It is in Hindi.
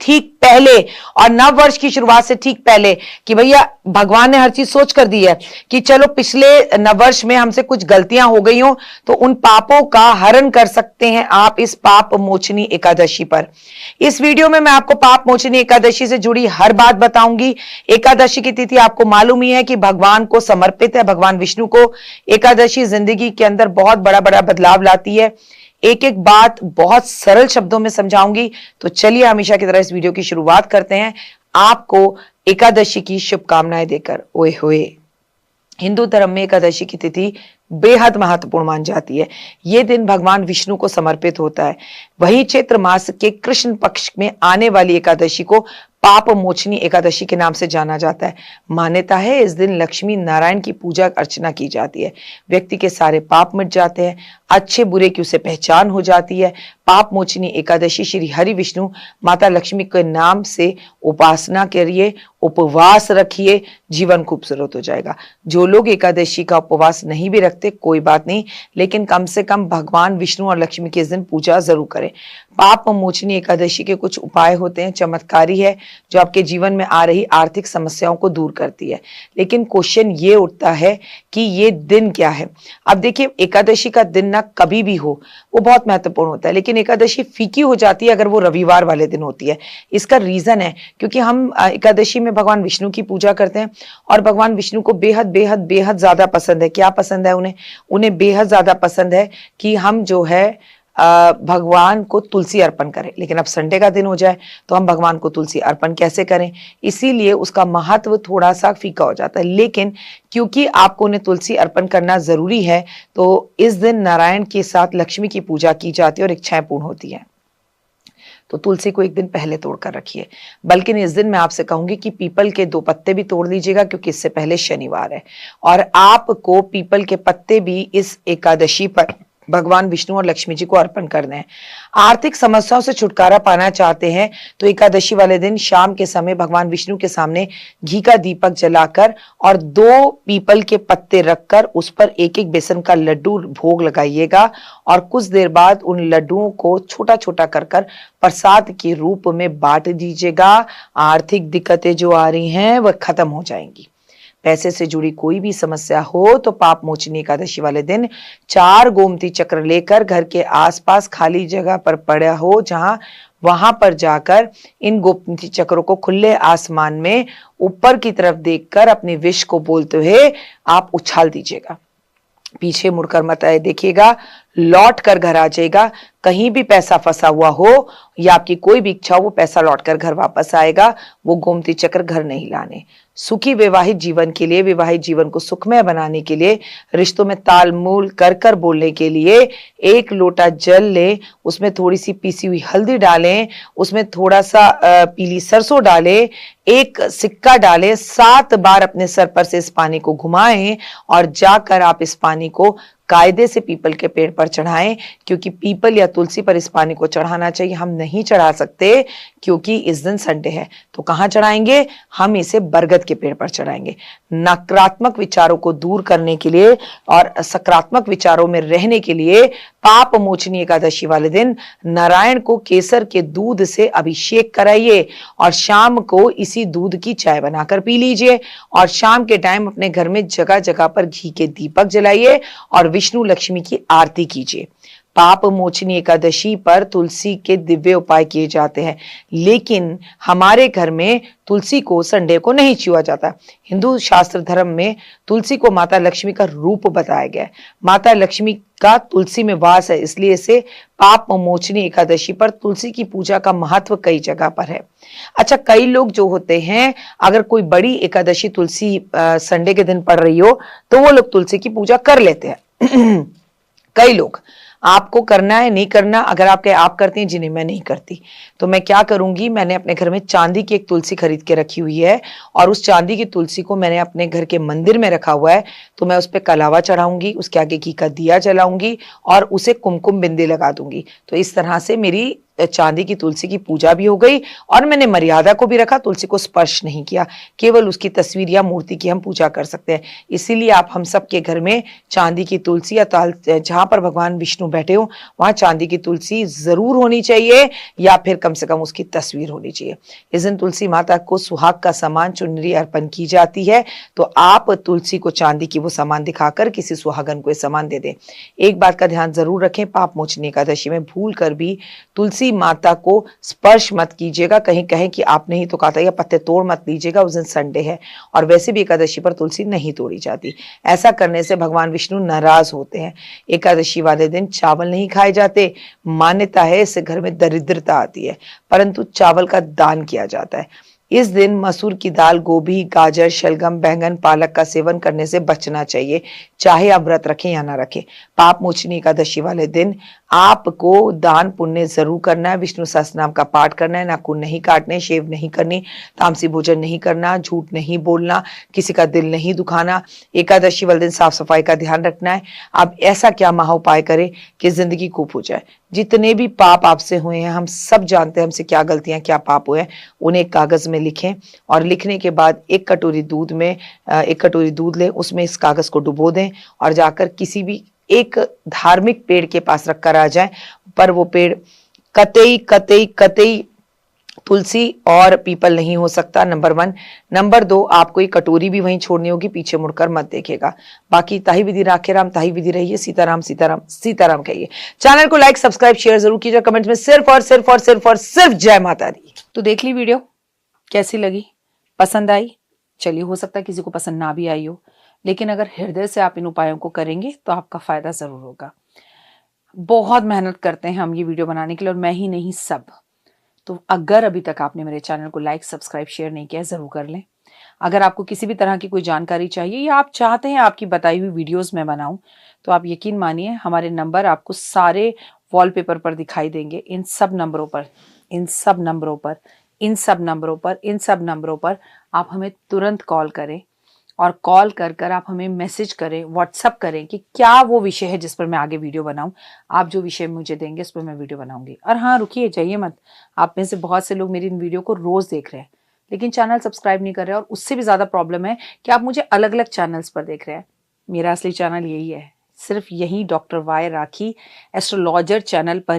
ठीक पहले और नव वर्ष की शुरुआत से ठीक पहले कि भैया भगवान ने हर चीज सोच कर दी है कि चलो पिछले नव वर्ष में हमसे कुछ गलतियां हो गई हो तो उन पापों का हरण कर सकते हैं आप इस पाप मोचनी एकादशी पर। इस वीडियो में मैं आपको पाप मोचनी एकादशी से जुड़ी हर बात बताऊंगी। एकादशी की तिथि आपको मालूम ही है कि भगवान को समर्पित है, भगवान विष्णु को। एकादशी जिंदगी के अंदर बहुत बड़ा बड़ा बदलाव लाती है। एक एक बात बहुत सरल शब्दों में समझाऊंगी। तो चलिए हमेशा की तरह इस वीडियो की शुरुआत करते हैं आपको एकादशी की शुभकामनाएं देकर। ओए होए, हिंदू धर्म में एकादशी की तिथि बेहद महत्वपूर्ण मान जाती है। यह दिन भगवान विष्णु को समर्पित होता है। वही चैत्र मास के कृष्ण पक्ष में आने वाली एकादशी को पाप मोचनी एकादशी के नाम से जाना जाता है। मान्यता है इस दिन लक्ष्मी नारायण की पूजा अर्चना की जाती है, व्यक्ति के सारे पाप मिट जाते हैं, अच्छे बुरे की उसे पहचान हो जाती है। पाप मोचनी एकादशी श्री हरि विष्णु माता लक्ष्मी के नाम से उपासना करिए, उपवास रखिए, जीवन खूबसूरत हो जाएगा। जो लोग एकादशी का उपवास नहीं भी रखते कोई बात नहीं, लेकिन कम से कम भगवान विष्णु और लक्ष्मी के इस दिन पूजा जरूर करें। पाप मोचनी एकादशी के कुछ उपाय होते हैं, चमत्कारी है, जो आपके जीवन में आ रही आर्थिक समस्याओं को दूर करती है। लेकिन क्वेश्चन ये उठता है कि ये दिन क्या है। अब देखिए, एकादशी का दिन ना कभी भी हो वो बहुत महत्वपूर्ण होता है, लेकिन एकादशी फीकी हो जाती है अगर वो रविवार वाले दिन होती है। इसका रीजन है क्योंकि हम एकादशी में भगवान विष्णु की पूजा करते हैं और भगवान विष्णु को बेहद बेहद बेहद ज्यादा पसंद है। क्या पसंद है उन्हें बेहद ज्यादा पसंद है कि हम जो है भगवान को तुलसी अर्पण करें। लेकिन अब संडे का दिन हो जाए तो हम भगवान को तुलसी अर्पण कैसे करें, इसीलिए उसका महत्व थोड़ा सा फीका हो जाता है। लेकिन क्योंकि आपको उन्हें तुलसी अर्पण करना जरूरी है तो इस दिन नारायण के साथ लक्ष्मी की पूजा की जाती है और इच्छाएं पूर्ण होती है। तो तुलसी को एक दिन पहले तोड़कर रखिए। बल्कि इस दिन मैं आपसे कहूंगी कि पीपल के 2 पत्ते भी तोड़ लीजिएगा क्योंकि इससे पहले शनिवार है और आपको पीपल के पत्ते भी इस एकादशी पर भगवान विष्णु और लक्ष्मी जी को अर्पण करने हैं। आर्थिक समस्याओं से छुटकारा पाना चाहते हैं तो एकादशी वाले दिन शाम के समय भगवान विष्णु के सामने घी का दीपक जलाकर और 2 पीपल के पत्ते रखकर उस पर एक एक बेसन का लड्डू भोग लगाइएगा और कुछ देर बाद उन लड्डुओं को छोटा छोटा कर प्रसाद के रूप में बांट दीजिएगा। आर्थिक दिक्कतें जो आ रही हैं वह खत्म हो जाएंगी। पैसे से जुड़ी कोई भी समस्या हो तो पाप मोचनी एकादशी वाले दिन 4 गोमती चक्र लेकर घर के आसपास खाली जगह पर पड़ा हो जहां वहां पर जाकर इन गोमती चक्रों को खुले आसमान में ऊपर की तरफ देखकर अपने विश को बोलते हुए आप उछाल दीजिएगा। पीछे मुड़कर मत देखिएगा, लौट कर घर आ जाएगा। कहीं भी पैसा फंसा हुआ हो या आपकी कोई भी इच्छा हो वो पैसा लौट कर घर वापस आएगा। वो गोमती चक्र घर नहीं लाने। सुखी वैवाहिक जीवन के लिए, विवाहित जीवन को सुखमय बनाने के लिए, रिश्तों में तालमेल कर बोलने के लिए 1 लोटा जल लें, उसमें थोड़ी सी पीसी हुई हल्दी डालें, उसमें थोड़ा सा पीली सरसों डालें, 1 सिक्का डालें, 7 बार अपने सर पर से इस पानी को घुमाएं और जाकर आप इस पानी को कायदे से पीपल के पेड़ पर चढ़ाएं। क्योंकि पीपल या तुलसी पर इस पानी को चढ़ाना चाहिए। हम नहीं चढ़ा सकते क्योंकि इस दिन संडे है। तो कहां चढ़ाएंगे? हम इसे बरगद के पेड़ पर चढ़ाएंगे। नकारात्मक विचारों को दूर करने के लिए और सकारात्मक विचारों में रहने के लिए पाप मोचनी एकादशी वाले दिन नारायण को केसर के दूध से अभिषेक कराइए और शाम को इसी दूध की चाय बनाकर पी लीजिए। और शाम के टाइम अपने घर में जगह जगह पर घी के दीपक जलाइए और विष्णु लक्ष्मी की आरती कीजिए। पाप मोचनी एकादशी पर तुलसी के दिव्य उपाय किए जाते हैं, लेकिन हमारे घर में तुलसी को संडे को नहीं छुआ जाता। हिंदू शास्त्र धर्म में तुलसी को माता लक्ष्मी का रूप बताया गया है। माता लक्ष्मी का तुलसी में वास है, इसलिए इसे पाप मोचनी एकादशी पर तुलसी की पूजा का महत्व कई जगह पर है। अच्छा, कई लोग जो होते हैं, अगर कोई बड़ी एकादशी तुलसी संडे के दिन पड़ रही हो तो वो लोग तुलसी की पूजा कर लेते हैं। कई लोग, आपको करना है नहीं करना, अगर आप करती हैं, जिन्हें मैं नहीं करती, तो मैं क्या करूंगी, मैंने अपने घर में चांदी की एक तुलसी खरीद के रखी हुई है और उस चांदी की तुलसी को मैंने अपने घर के मंदिर में रखा हुआ है। तो मैं उस पर कलावा चढ़ाऊंगी, उसके आगे घी का दिया जलाऊंगी और उसे कुमकुम बिंदी लगा दूंगी। तो इस तरह से मेरी चांदी की तुलसी की पूजा भी हो गई और मैंने मर्यादा को भी रखा, तुलसी को स्पर्श नहीं किया, केवल उसकी तस्वीर या मूर्ति की हम पूजा कर सकते हैं। इसीलिए आप हम सब के घर में चांदी की तुलसी या जहां पर भगवान विष्णु बैठे हो वहां चांदी की तुलसी जरूर होनी चाहिए, या फिर कम से कम उसकी तस्वीर होनी चाहिए। इस दिन तुलसी माता को सुहाग का सामान चुनरी अर्पण की जाती है, तो आप तुलसी को चांदी की वो सामान दिखाकर किसी सुहागन को ये सामान दे दें। एक बात का ध्यान जरूर रखें, पाप मोचनी एकादशी में भूल कर भी तुलसी माता को स्पर्श मत कीजिएगा। कहीं कहें कि आपने ही तो कहा था, या पत्ते तोड़ मत लीजिएगा, उस दिन संडे है और वैसे भी एकादशी पर तुलसी नहीं तोड़ी जाती। ऐसा करने से भगवान विष्णु नाराज होते हैं। एकादशी वाले दिन चावल नहीं खाए जाते, मान्यता है इससे घर में दरिद्रता आती है, परंतु चावल का दान किया जाता है। इस दिन मसूर की दाल, गोभी, गाजर, शलगम, बैंगन, पालक का सेवन करने से बचना चाहिए, चाहे आप व्रत रखें या ना रखें। पाप मोचनी एकादशी वाले दिन आपको दान पुण्य जरूर करना है, विष्णु सहस्त्र नाम का पाठ करना है, नाखून नहीं काटने, शेव नहीं करनी, तामसी भोजन नहीं करना, झूठ नहीं बोलना, किसी का दिल नहीं दुखाना, एकादशी वाले दिन साफ सफाई का ध्यान रखना है। अब ऐसा क्या महाउपाय करें कि जिंदगी खूब हो जाए। जितने भी पाप आपसे हुए हैं, हम सब जानते हैं हमसे क्या गलतियां क्या पाप हुए हैं, उन्हें एक कागज में लिखें और लिखने के बाद एक कटोरी दूध लें, उसमें इस कागज को डुबो दें और जाकर किसी भी एक धार्मिक पेड़ के पास रखकर आ जाएं। पर वो पेड़ कतई कतई कतई तुलसी और पीपल नहीं हो सकता, नंबर 1। नंबर 2, आपको ये कटोरी भी वहीं छोड़नी होगी, पीछे मुड़कर मत देखिएगा। बाकी ताही विधि राखे राम, ताही विधि रहिए। सीताराम सीताराम सीताराम कहिए। चैनल को लाइक सब्सक्राइब शेयर जरूर कीजिए, कमेंट में सिर्फ और सिर्फ और सिर्फ और सिर्फ जय माता दी। तो देख ली वीडियो, कैसी लगी, पसंद आई? चलिए, हो सकता है किसी को पसंद ना भी आई हो, लेकिन अगर हृदय से आप इन उपायों को करेंगे तो आपका फायदा जरूर होगा। बहुत मेहनत करते हैं हम ये वीडियो बनाने के लिए, और मैं ही नहीं, सब। तो अगर अभी तक आपने मेरे चैनल को लाइक सब्सक्राइब शेयर नहीं किया, जरूर कर लें। अगर आपको किसी भी तरह की कोई जानकारी चाहिए या आप चाहते हैं आपकी बताई हुई वीडियोस मैं बनाऊं, तो आप यकीन मानिए हमारे नंबर आपको सारे वॉलपेपर पर दिखाई देंगे। इन सब नंबरों पर, इन सब नंबरों पर, इन सब नंबरों पर, इन सब नंबरों पर आप हमें तुरंत कॉल करें, और कॉल कर कर आप हमें मैसेज करें, व्हाट्सअप करें कि क्या वो विषय है जिस पर मैं आगे वीडियो बनाऊं। आप जो विषय मुझे देंगे उस पर मैं वीडियो बनाऊंगी। और हाँ, रुकिए, जाइए मत। आप में से बहुत से लोग मेरी इन वीडियो को रोज देख रहे हैं लेकिन चैनल सब्सक्राइब नहीं कर रहे हैं, और उससे भी ज्यादा प्रॉब्लम है कि आप मुझे अलग अलग चैनल्स पर देख रहे हैं। मेरा असली चैनल यही है, सिर्फ यही डॉक्टर वाई राखी एस्ट्रोलॉजर चैनल पर